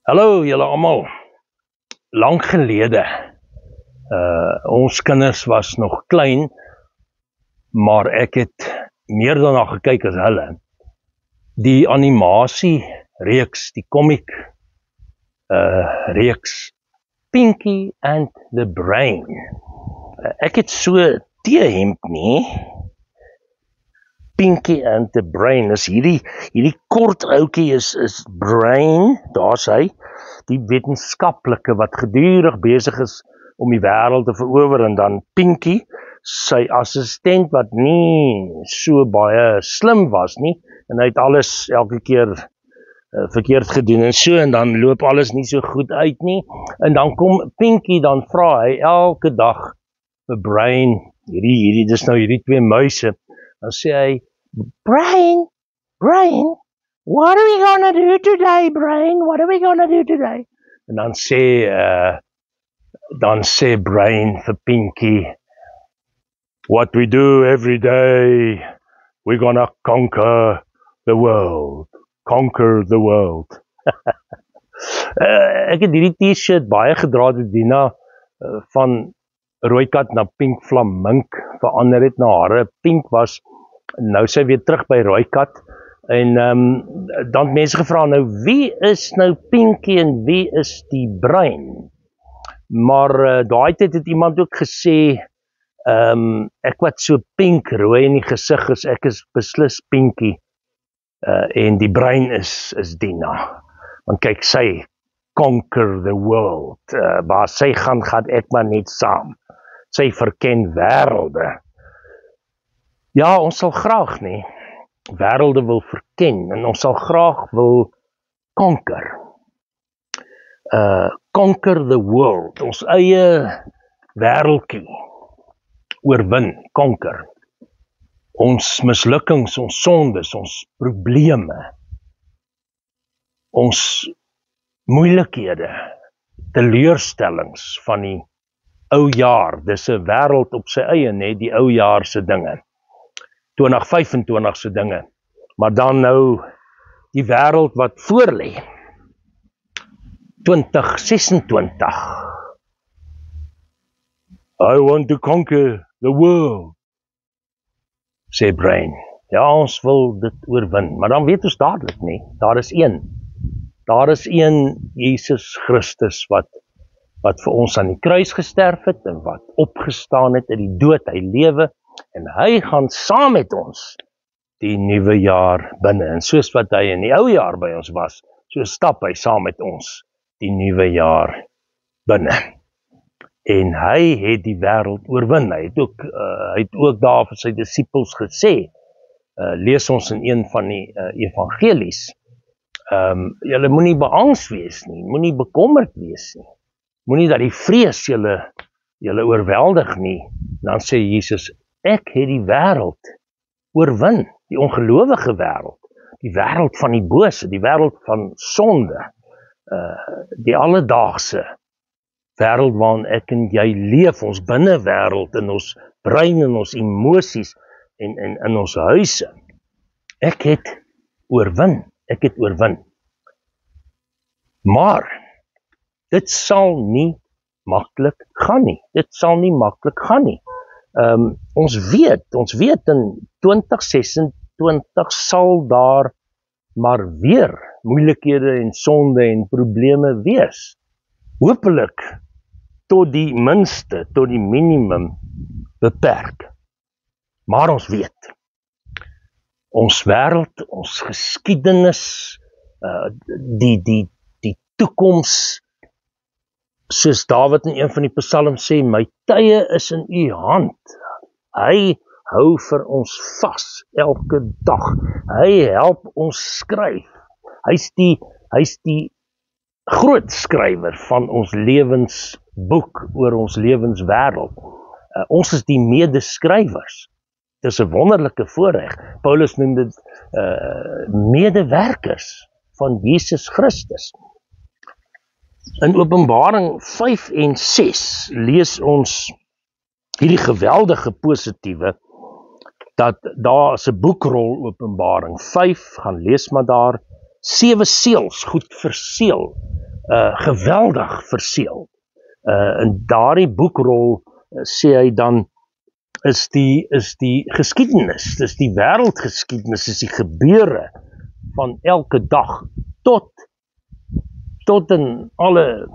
Hallo julle almal. Lang gelede. Ons kinders was nog klein, maar ek het meer daarna gekyk as hulle. Die animasie reeks, die comic reeks Pinky and the Brain. Ek het so T-hemp nie. Pinky and the Brain is hierdie kort ouetjie is Brain, daar's hy, die wetenskaplike wat gedurig besig is om die wêreld te verower, en dan Pinky, sy assistent wat nie so baie slim was nie, en hy het alles elke keer verkeerd gedoen en so, en dan loop alles nie so goed uit nie, en dan kom Pinky, dan vra hy elke dag vir Brain, dis nou hierdie twee muise, dan sê hy, Brain, what are we gonna do today, Brain? What are we gonna do today? En dan sê Brain vir Pinky, what we do every day, we're gonna conquer the world. Conquer the world. Ek het hierdie t-shirt baie gedra toe Dina van Rooikat na Pink Flamink verander het na hare. Pink was, nou sy weer terug by Rooikat, en dan het mense gevra, nou wie is nou Pinky en wie is die Brain? Maar daai tyd het iemand ook gesê, ek wat so pink rooi in die gesig is, ek is beslis Pinky, en die Brain is Dina, want kyk, sy conquer the world, waar sy gaan ek maar net saam, sy verken wêrelde. Ja, ons sal graag nie, wêrelde wil verken, en ons sal graag wil conquer, conquer the world, ons eie wêreldjie, oorwin, conquer, ons mislukkings, ons sondes, ons probleme, ons moeilikhede, teleurstellings van die ou jaar, dis 'n wêreld op sy eie, net die ou jaar se dinge, 2025 se dinge, maar dan nou die wêreld wat voor lê, 2026. I want to conquer the world, sê Brain. Ja, ons wil dit oorwin, maar dan weet ons dadelik nie, daar is een Jesus Christus wat vir ons aan die kruis gesterf het, en wat opgestaan het uit die dood, hy lewe, en hy gaan saam met ons die nuwe jaar binne, en soos wat hy in die ou jaar by ons was, so stap hy saam met ons die nuwe jaar binne. En hy het die wêreld oorwin. Hy het ook daar vir sy disippels gesê, lees ons in een van die evangelies, julle moenie beangs wees nie, moenie bekommerd wees nie, moenie dat die vrees julle oorweldig nie. Dan sê Jesus, ek het die wêreld oorwin, die ongelowige wêreld, die wêreld van die bose, die wêreld van sonde, die alledaagse wêreld waarin ek en jy leef, ons binnewêreld, in ons brein, in ons emosies, en in ons huise. Ek het oorwin. Maar, dit sal nie maklik gaan nie. Ons weet in 2026 sal daar maar weer moeilikhede en sonde en probleme wees. Hopelik tot die minste, tot die minimum beperk. Maar ons weet, ons wêreld, ons geskiedenis, die toekoms, soos Dawid in een van die psalms sê, my tye is in u hand. Hy hou vir ons vas elke dag. Hy help ons skryf. Hy's die groot skrywer van ons lewensboek oor ons lewenswêreld. Ons is die medeskrywers. Dis 'n wonderlike voorreg. Paulus noem dit medewerkers van Jesus Christus. In Openbaring 5 en 6 lees ons hierdie geweldige positiewe, dat daar is 'n boekrol Openbaring 5, gaan lees maar daar, 7 seels goed verseël, geweldig verseël. In daardie boekrol sê hy dan is die geskiedenis, dis die wêreldgeskiedenis, is die gebeure van elke dag tot in alle,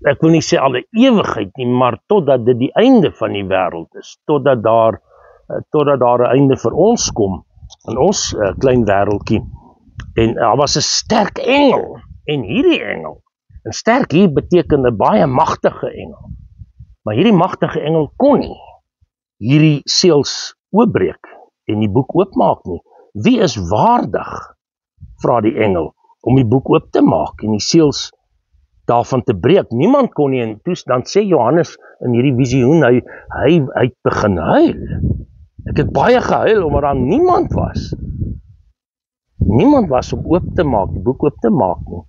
ek wil nie sê alle ewigheid nie, maar totdat dit die einde van die wêreld is, totdat daar 'n einde vir ons kom, in ons klein wêreldjie. En daar was 'n sterk engel, en hierdie engel, en sterk hier beteken 'n baie magtige engel, maar hierdie magtige engel kon nie hierdie seels oopbreek en die boek oopmaak nie. Wie is waardig, vra die engel, om die boek oop te maak en die seels daarvan te breek? Niemand kon nie, en toe dan sê Johannes in hierdie visioen, hy het begin huil. Ek het baie gehuil, omdat daar niemand was. Niemand was om oop te maak, die boek oop te maak nie.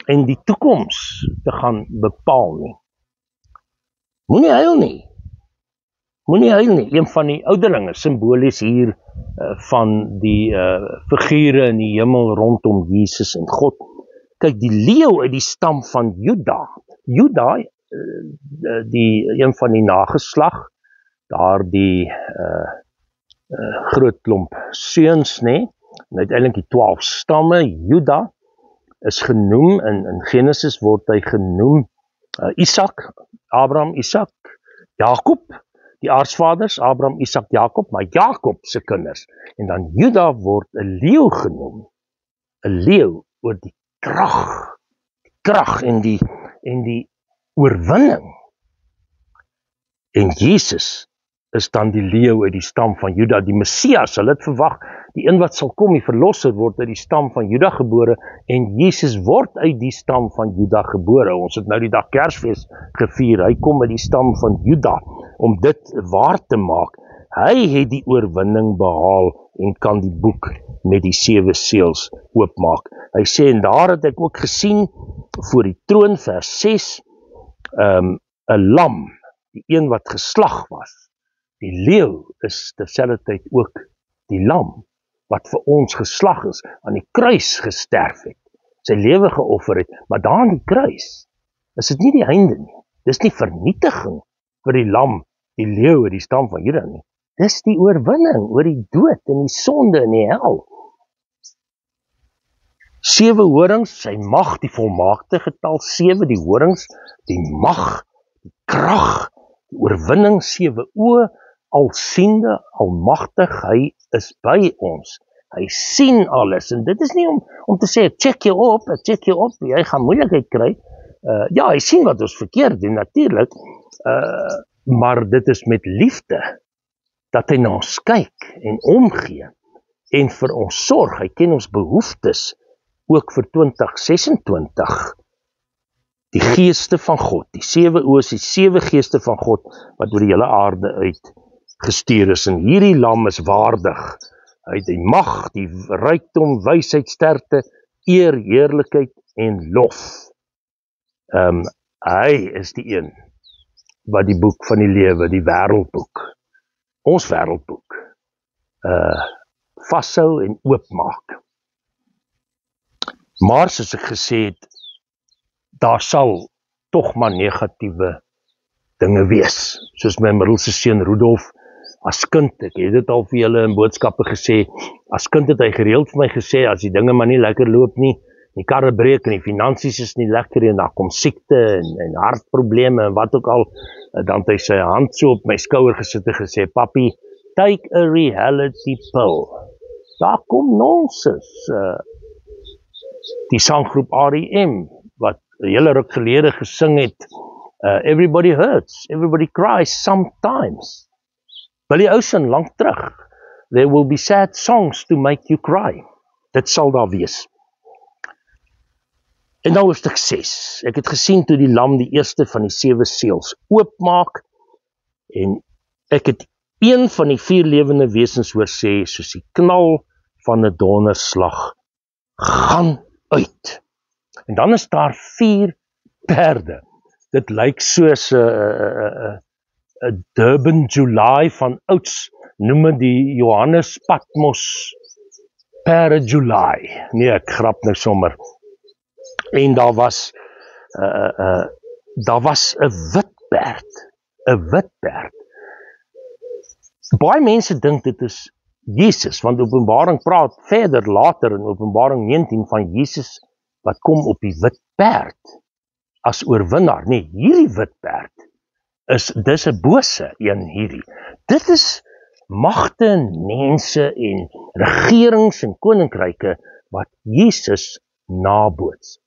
En die toekoms te gaan bepaal nie. Moenie huil nie. Moenie huil nie. Een van die ouderlinge, simbolies hier van die figure in die hemel rondom Jesus en God. Kyk, die leeu uit die stam van Juda. Juda, die een van die nageslag, daar die groot klomp seuns, en uiteindelik die 12 stamme. Juda is genoem, in Genesis word hy genoem Isak, Abraham, Isak, Jakob, die aartsvaders, Abraham, Isak, Jakob, maar Jakob se kinders. En dan Juda word 'n leeu genoem, 'n leeu oor die krag en die oorwinning. En Jesus is dan die leeu uit die stam van Juda, die Messias, hulle het verwag, die een wat sal kom, die verlosser, word uit die stam van Juda gebore, en Jesus word uit die stam van Juda gebore. Ons het nou die dag Kersfees gevier, hy kom uit die stam van Juda, om dit waar te maak. Hy het die oorwinning behaal, en kan die boek met die 7 seels oopmaak. Hy sê, en daar het ek ook gesien, voor die troon, vers 6, 'n lam, die een wat geslag was. Die leeu is terselfdertyd ook die lam, wat vir ons geslag is, aan die kruis gesterf het, sy lewe geoffer het, maar daar aan die kruis, is dit nie die einde nie, dis nie vernietiging vir die lam, die leeu, die stam van Juda nie, dis die oorwinning oor die dood en die sonde en die hel. 7 horings, sy mag, die volmaakte getal 7, die horings, die mag, die krag, die oorwinning, 7 oë, alsiende, almagtig, hy is by ons. Hy sien alles, en dit is nie om te sê, ek check jou op, jy gaan moeilikheid kry. Ja, hy sien wat ons verkeerd doen, natuurlijk, maar dit is met liefde, dat hy na ons kyk, en omgee, en vir ons sorg, hy ken ons behoeftes, ook vir 2026, die geeste van God, die 7 oë, die 7 geeste van God, wat oor die hele aarde uit gestuur is, en hierdie lam is waardig, hy het die mag, die rykdom, wysheid, sterkte, eer, heerlikheid en lof. Hy is die een, wat die boek van die lewe, die wêreldboek, ons wêreldboek, vashou en oopmaak. Maar soos ek gesê het, daar sal tog maar negatiewe dinge wees, soos my middelste seun Rudolf, as kind, ek het dit al vir julle in boodskappe gesê, as kind het hy gereeld vir my gesê, as die dinge maar nie lekker loop nie, die karre breek en die finansies is nie lekker en daar kom siekte en hartprobleme en wat ook al, dan het hy sy hand so op my skouer gesit en gesê, papi, take a reality pill. Daar kom nonsens. Die sanggroep R.E.M, wat 'n hele ruk gelede gesing het, everybody hurts, everybody cries sometimes. Billy Ocean, lang terug, there will be sad songs to make you cry. Dit sal daar wees. En nou hoofstuk 6, ek het gesien toe die lam die eerste van die 7 seels oopmaak, en ek het een van die 4 lewende wesens hoor sê, soos die knal van 'n donderslag, gaan uit. En dan is daar 4 perde. Dit lyk soos 'n Durban July van ouds, noem het die Johannes Patmos Pere July. Nee, ek grap nou sommer. En daar was 'n wit perd. 'n wit perd. Baie mense dink dit is Jesus, want Openbaring praat verder later in Openbaring 19 van Jesus wat kom op die wit perd as oorwinnaar. Nee, hierdie wit perd dis 'n bose een hierdie. Dit is magte en mense en regerings en koninkryke wat Jesus naboots.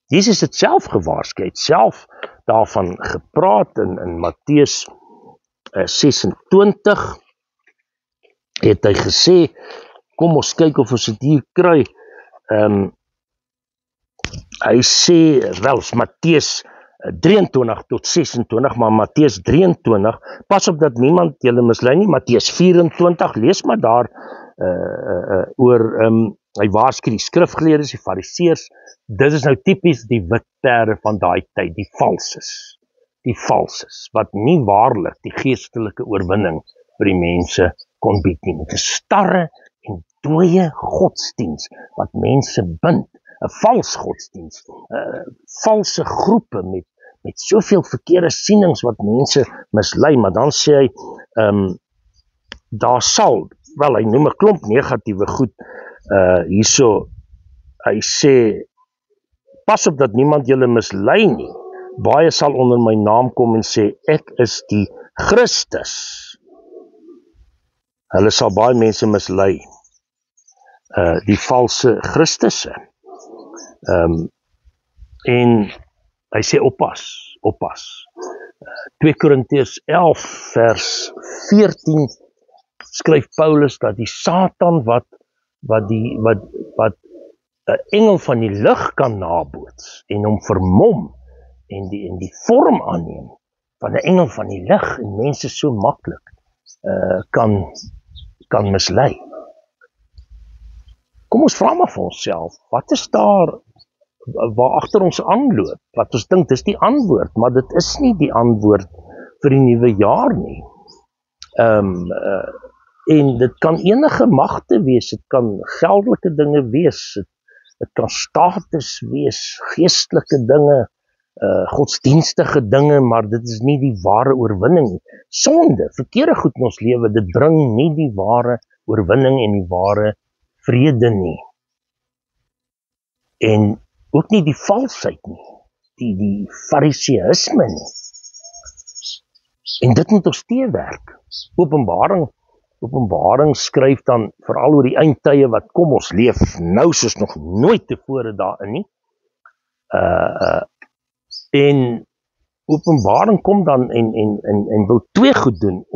Jesus het self gewaarsku, het self daarvan gepraat in Matteus 26 het hy gesê, kom ons kyk of ons dit hier kry. Hy sê, wel, Matteus 23 tot 26, maar Matteus 23, pas op dat niemand julle mislei nie. Matteus 24, lees maar daar oor, hy waarsku die skrifgeleerdes, die fariseërs, dit is nou tipies die wit perde van daai tyd, die valses, wat nie waarlik die geestelike oorwinning vir die mense kon bied nie, met 'n starre en dooie godsdiens, wat mense bind, 'n vals godsdiens, valse groepe met soveel verkeerde sienings wat mense mislei, maar dan sê hy, daar sal, wel, hy noem 'n klomp negatiewe goed, hierso, hy sê, pas op dat niemand julle mislei nie, baie sal onder my naam kom en sê, ek is die Christus. Hulle sal baie mense mislei, die valse Christusse. En hy sê oppas. 2 Korintiërs 11 vers 14 skryf Paulus dat die Satan wat 'n engel van die lig kan naboots en hom vermom en die vorm aanneem van 'n engel van die lig en mense so maklik kan mislei. Kom ons vra maar vir onsself, wat is daar waar agter ons aanloop, wat ons dink dis die antwoord, maar dit is nie die antwoord vir die nuwe jaar nie. En dit kan enige magte wees, dit kan geldelike dinge wees, dit kan status wees, geestelike dinge, godsdienstige dinge, maar dit is nie die ware oorwinning nie. Sonde, verkeerde goed in ons lewe, dit bring nie die ware oorwinning en die ware vrede nie. En ook nie die valsheid nie, die fariseïsme nie. En dit moet ons teewerk. Openbaring skryf dan veral oor die eindtye wat kom, ons leef nou soos nog nooit tevore daarin nie. En Openbaring kom dan en wil twee goed doen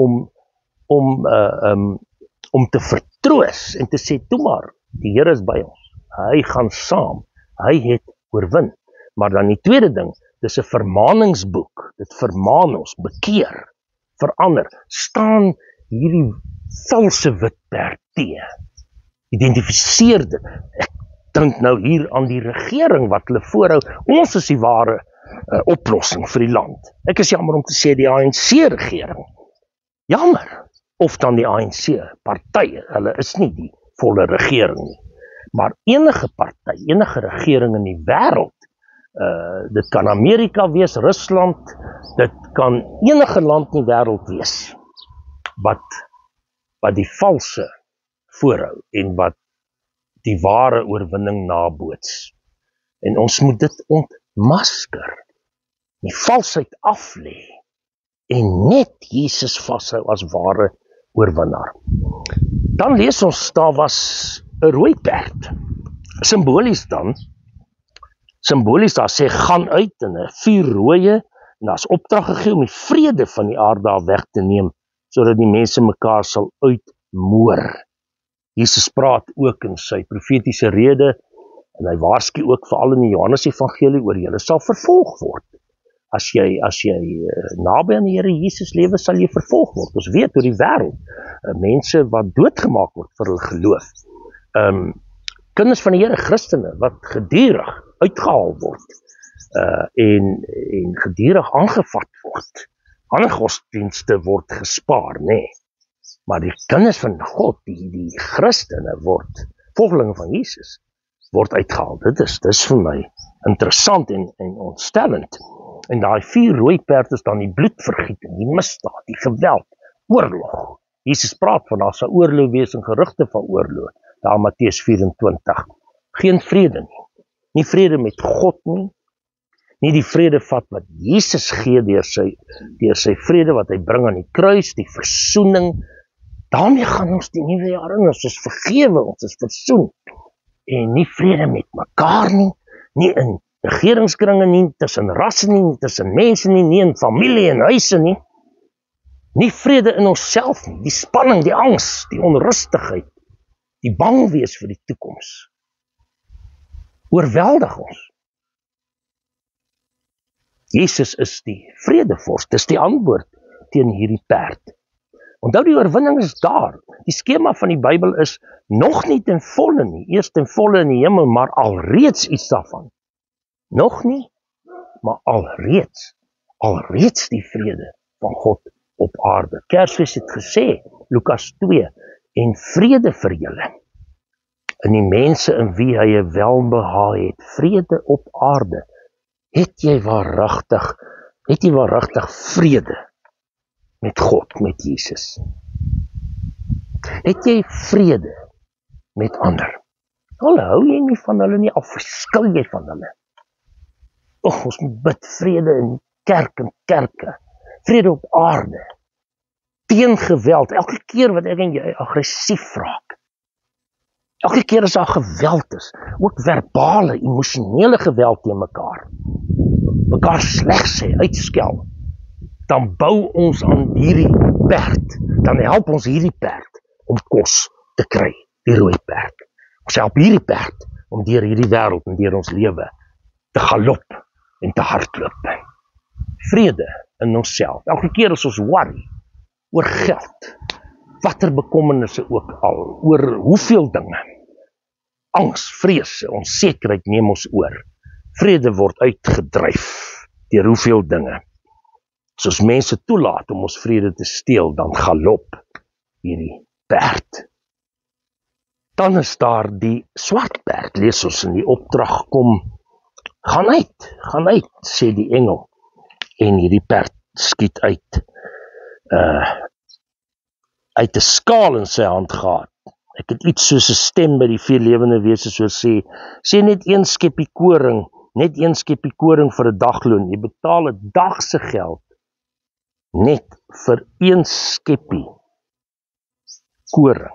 om te vertroos en te sê, toe maar, die Here is by ons. Hy gaan saam. Hy het oorwin. Maar dan die tweede ding, dis 'n vermaningsboek. Dit vermaan ons, bekeer, verander. Staan hierdie valse wit perd teë. Identifiseer dit. Ek dink nou hier aan die regering wat hulle voorhou. Ons is die ware oplossing vir die land. Ek is jammer om te sê die ANC-regering. Jammer. Of dan die ANC-partye. Hulle is nie die volle regering nie. Maar enige party, enige regering in die wêreld, dit kan Amerika wees, Rusland, dit kan enige land in die wêreld wees, wat die valse voorhou en wat die ware oorwinning naboots. En ons moet dit ontmasker, die valsheid aflê en net Jesus vashou as ware oorwinnaar. Dan lees ons, daar was 'n rooi perd. Simbolies daar sê, gaan uit in 'n 4 rooie, en daar is opdrag gegee om die vrede van die aarde daar weg te neem, sodat die mense mekaar sal uitmoor. Jesus praat ook in sy profetiese rede, en hy waarsku ook veral in die Johannes Evangelie oor julle sal vervolg word. As jy naby aan die Here Jesus lewe, sal jy vervolg word. Ons weet oor die wêreld, mense wat doodgemaak word vir hulle geloof. Kinders van die Here, Christene, wat gedurig uitgehaal word, en gedurig aangevat word. Ander godsdienste word gespaar, nee. Maar die kinders van God, die Christene word, volgelinge van Jesus, word uitgehaal. Dit is vir my interessant en ontstellend. En daai 4 rooi perde is dan die bloedvergieting, die misdaad, die geweld, oorlog. Jesus praat van daar sal oorlog wees en gerugte van oorlog. Daar in Matteus 24. Geen vrede nie. Nie vrede met God nie. Nie die vrede vat wat Jesus gee deur sy vrede wat hy bring aan die kruis, die versoening. Daarmee gaan ons die nuwe jaar in, ons is vergewe, ons is versoen. En nie vrede met mekaar nie, nie in regeringskringe nie, tussen rasse nie, tussen mense nie in familie en huise nie. Nie vrede in onsself nie, die spanning, die angs, die onrustigheid, die bang wees vir die toekoms. Oorweldig ons. Jesus is die vredevors, dis die antwoord teen hierdie perd. Onthou die oorwinning is daar. Die skema van die Bybel is nog nie ten volle nie, eers ten volle in die hemel, maar alreeds iets daarvan. Nog nie, maar alreeds die vrede van God op aarde. Kersfees het gesê, Lukas 2, en vrede vir julle, in die mense in wie hy 'n welbehae het, vrede op aarde. Het jy waaragtig vrede met God, met Jesus? Het jy vrede met ander? Al hou jy nie van hulle nie, al verskil jy van hulle. Ons moet bid, vrede in kerk en kerke, vrede op aarde, teen geweld, elke keer wat ek en jy aggressief raak, elke keer as daar geweld is, ook verbale, emosionele geweld teen mekaar sleg sê, uitskel, dan bou ons aan hierdie perd, dan help ons hierdie perd om kos te kry, die rooi perd. Ons help hierdie perd om deur hierdie wêreld en deur ons lewe te galop en te hardloop. Vrede in onsself. Elke keer as ons worry oor geld, watter bekommernisse ook al, oor hoeveel dinge, angs, vrees, onsekerheid neem ons oor. Vrede word uitgedryf deur hoeveel dinge. Soos mense toelaat om ons vrede te steel, dan galop hierdie perd. Dan is daar die swart perd, lees ons in die opdrag kom, gaan uit, sê die engel, en hierdie perd skiet uit 'n skaal in sy hand gehad. Ek het iets soos 'n stem by die 4 lewende wese so sê net een skeppie koring vir 'n dagloon. Jy betaal 'n dag se geld net vir een skeppie koring,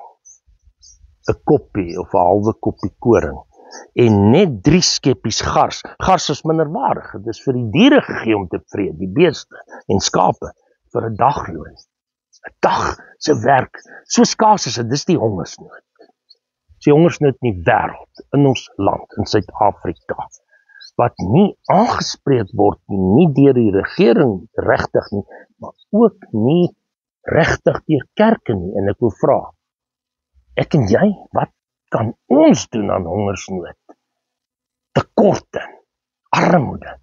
'n koppie of 'n halwe koppie koring, en net 3 skeppies gars. Gars is minderwaardig, dit is vir die diere gegee om te vreet, die beeste en skape, vir 'n dagloon. 'n dag se werk, so skaars is dit, dis die hongersnood. Die hongersnood in die wêreld, in ons land, in Suid-Afrika, wat nie aangespreek word nie deur die regering regtig nie, maar ook nie regtig deur kerke nie. En ek wil vra, ek en jy, wat kan ons doen aan hongersnood, tekorte, armoede?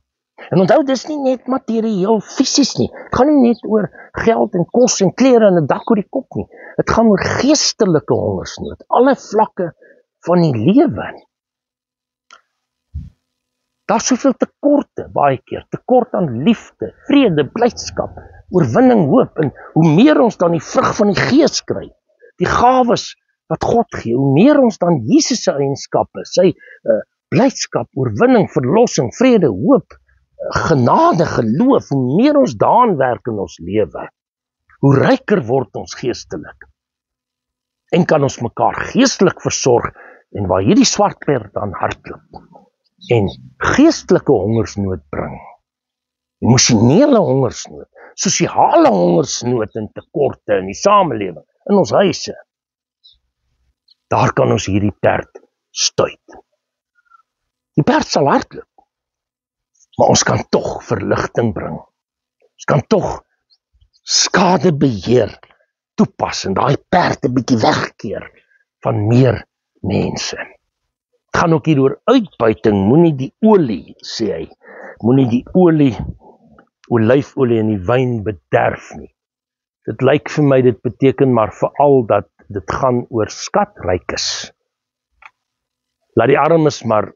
En onthou, dis nie net materieel, fisies nie. Het gaan nie net oor geld en kos en klere en 'n dak oor die kop nie. Het gaan oor geestelike hongersnood, alle vlakke van die lewe. Daar's soveel tekorte, baie keer, tekort aan liefde, vrede, blydskap, oorwinning, hoop, en hoe meer ons dan die vrug van die Gees kry, die gawes wat God gee, hoe meer ons dan Jesus se eienskappe, sy blydskap, oorwinning, verlossing, vrede, hoop, genade, geloof, hoe meer ons daaraan werk in ons lewe, hoe ryker word ons geestelik. En kan ons mekaar geestelik versorg, en waar hierdie swart perd dan hardloop, en geestelike hongersnood bring, emosionele hongersnood, sosiale hongersnood en tekorte in die samelewing, in ons huise, daar kan ons hierdie perd stuit. Die perd sal hardloop, maar ons kan tog verligting bring. Ons kan tog skadebeheer toepas en daai perd 'n bietjie wegkeer van meer mense. Het gaan ook hier oor uitbuiting, moenie die olie, sê hy, moenie die olyfolie in die wyn bederf nie. Dit lyk vir my, dit beteken maar veral dat dit gaan oor skatrykes. Laat die armes maar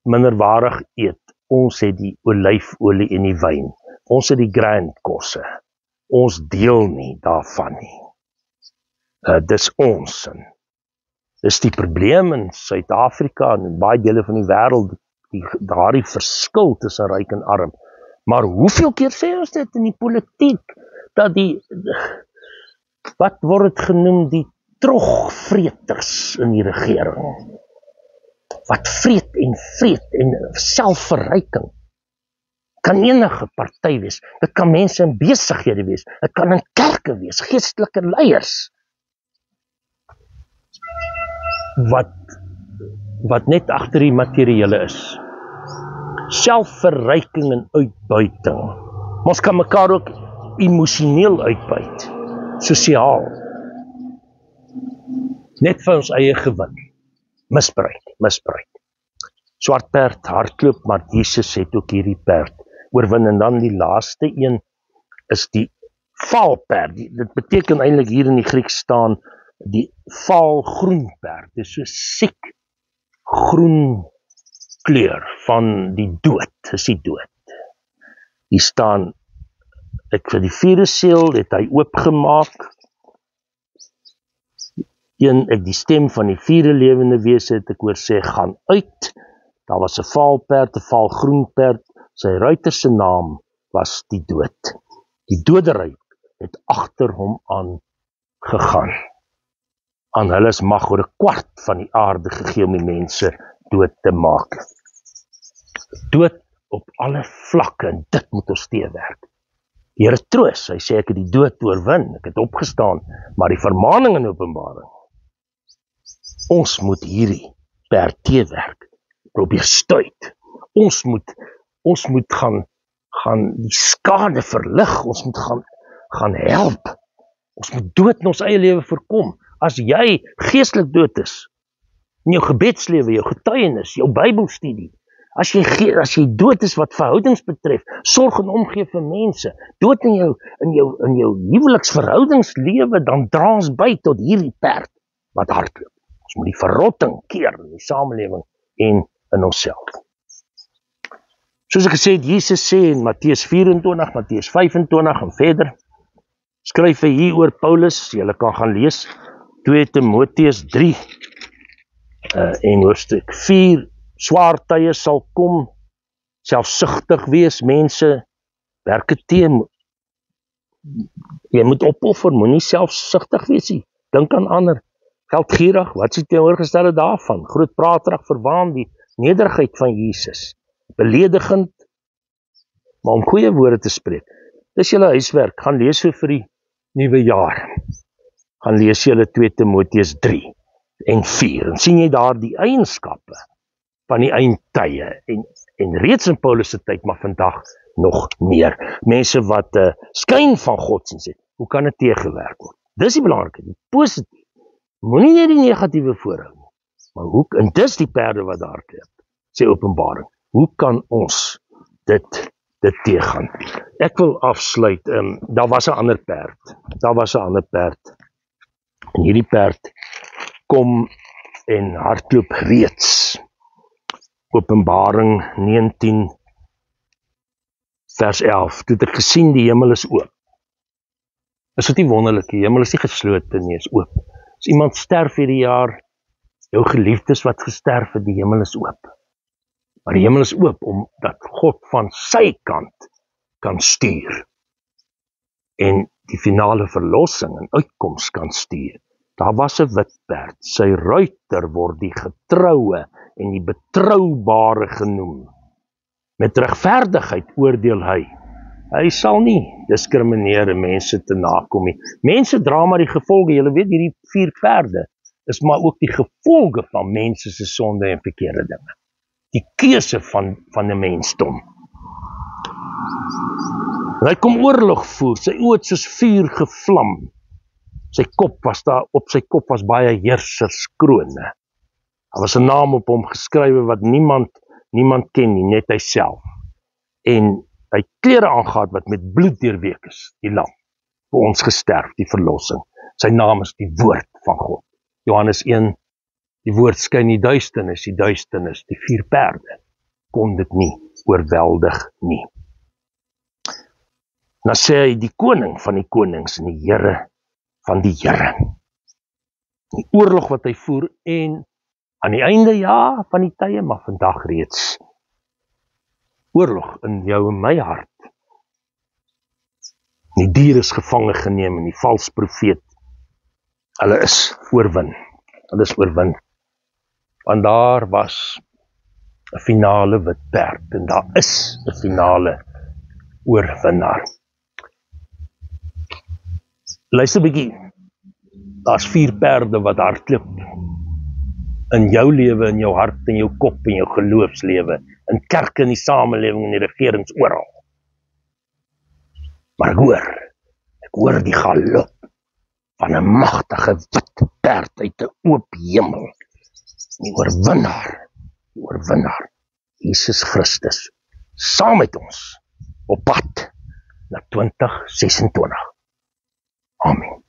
minderwaardig eet. Ons het die olyfolie en die wyn. Ons het die grand kosse. Ons deel nie daarvan nie. Dis ons sin. Dis die probleem in Suid-Afrika en in baie dele van die wêreld, daardie verskil tussen ryk en arm. Maar hoeveel keer sê ons dit in die politiek, dat wat word het genoem, die trogvreters in die regering, wat vreet en selfverryking, kan enige party wees, dit kan mense in besighede wees, dit kan in kerke wees, geestelike leiers, wat net agter die materiële is. Selfverryking en uitbuiting. Ons kan mekaar ook emosioneel uitbuit, sosiaal. Net vir ons eie gewin. Misbruik. Swart perd hardloop, maar Jesus het ook hierdie perd oorwin. En dan die laaste een is die vaalperd. Dit beteken eintlik hier in die Grieks staan die vaalgroen perd. Dit is so siek groen kleur van die dood, is die dood. Hier staan, vir die 4de seël het hy oopgemaak. Ek die stem van die 4de lewende wese het ek hoor sê, gaan uit. Daar was 'n vaalperd, 'n vaalgroen perd. Sy ruiter se naam was die dood. Die doderyk het agter hom aan gegaan. Aan hulle is mag oor 'n kwart van die aarde gegee om die mense dood te maak. Dood op alle vlakke, en dit moet ons teewerk. Die Here troos, hy sê ek het die dood oorwin, ek het opgestaan, maar die vermaning in Openbaring, ons moet hierdie perd teewerk, probeer stuit. Ons moet gaan die skade verlig, ons moet gaan help. Ons moet dood in ons eie lewe voorkom. As jy geestelik dood is, in jou gebedslewe, jou getuienis, jou Bybelstudie, as jy dood is wat verhoudings betref, sorg en omgee vir mense, dood in jou huweliksverhoudingslewe, dan dra ons by tot hierdie perd wat hardloop. Ons moet die verrotting keer in die samelewing en in onsself. Soos ek gesê het, Jesus sê in Matteus 24, Matteus 25 en verder, skryf hy hier oor Paulus, julle kan gaan lees, 2 Timoteus 3 en hoofstuk 4, swaar tye sal kom, selfsugtig wees, mense, werke teen, jy moet opoffer, moenie selfsugtig wees nie, dink aan ander, geldgierig, wat is die teenoorgestelde daarvan, groot praterig, verwaan die nederigheid van Jesus, beledigend, maar om goeie woorde te spreek. Dis julle huiswerk, gaan lees vir die nuwe jaar, gaan lees julle 2 Timoteus 3 en 4, en sien jy daar die eienskappe van die eindtye, en reeds in Paulus se tyd, maar vandag nog meer, mense wat skyn van godsdienst het, hoe kan dit teëgewerk word? Dis die belangrike, die positief, moenie net die negatiewe voorhou, maar hoe, en dis die perde wat daar kleep, sê Openbaring, hoe kan ons dit teëgaan? Ek wil afsluit, daar was 'n ander perd, en hierdie perd kom en hardloop reeds. Openbaring 19 vers 11, toe het ek gesien die hemel is oop. Is dit nie wonderlik, die hemel is nie geslote nie, is oop. As iemand sterf hierdie jaar, jou geliefdes wat gesterf het, die hemel is oop. Maar die hemel is oop, omdat God van sy kant kan stuur. En die finale verlossing en uitkoms kan stuur. Daar was 'n wit perd, sy ruiter word die getroue en die betroubare genoem. Met regverdigheid oordeel hy. Hy sal nie diskrimineer en mense te nakom nie. Mense dra maar die gevolge, julle weet hierdie 4 perde is maar ook die gevolge van mense se sonde en verkeerde dinge. Die keuse van 'n mensdom. En hy kom oorlog voer, sy oë het soos vuur gevlam. Op sy kop was baie heerserskrone. Daar was 'n naam op hom geskrywe wat niemand ken nie, net hy self. En hy het klere aangetree wat met bloed deurweek is, die lam, vir ons gesterf, die verlossing. Sy naam is die woord van God. Johannes 1, die woord skyn in die duisternis, die 4 perde. kon dit nie oorweldig nie. Dan sê hy die koning van die konings en die Here van die Here. Die oorlog wat hy voer en aan die einde ja van die tye, maar vandag reeds oorlog in jou en my hart. Die dier is gevange geneem en die valse profeet, hulle is oorwin. Hulle is oorwin. Want daar was 'n finale wit perd en daar is 'n finale oorwinnaar. Luister 'n bietjie. Daar's 4 perde wat hardloop in jou lewe, in jou hart, in jou kop, in jou geloofslewe, in kerke, in die samelewing, in die regerings, oral. Maar ek hoor die galop van 'n magtige wit perd uit 'n oop hemel. Die oorwinnaar, Jesus Christus, saam met ons op pad na 2026. Amen.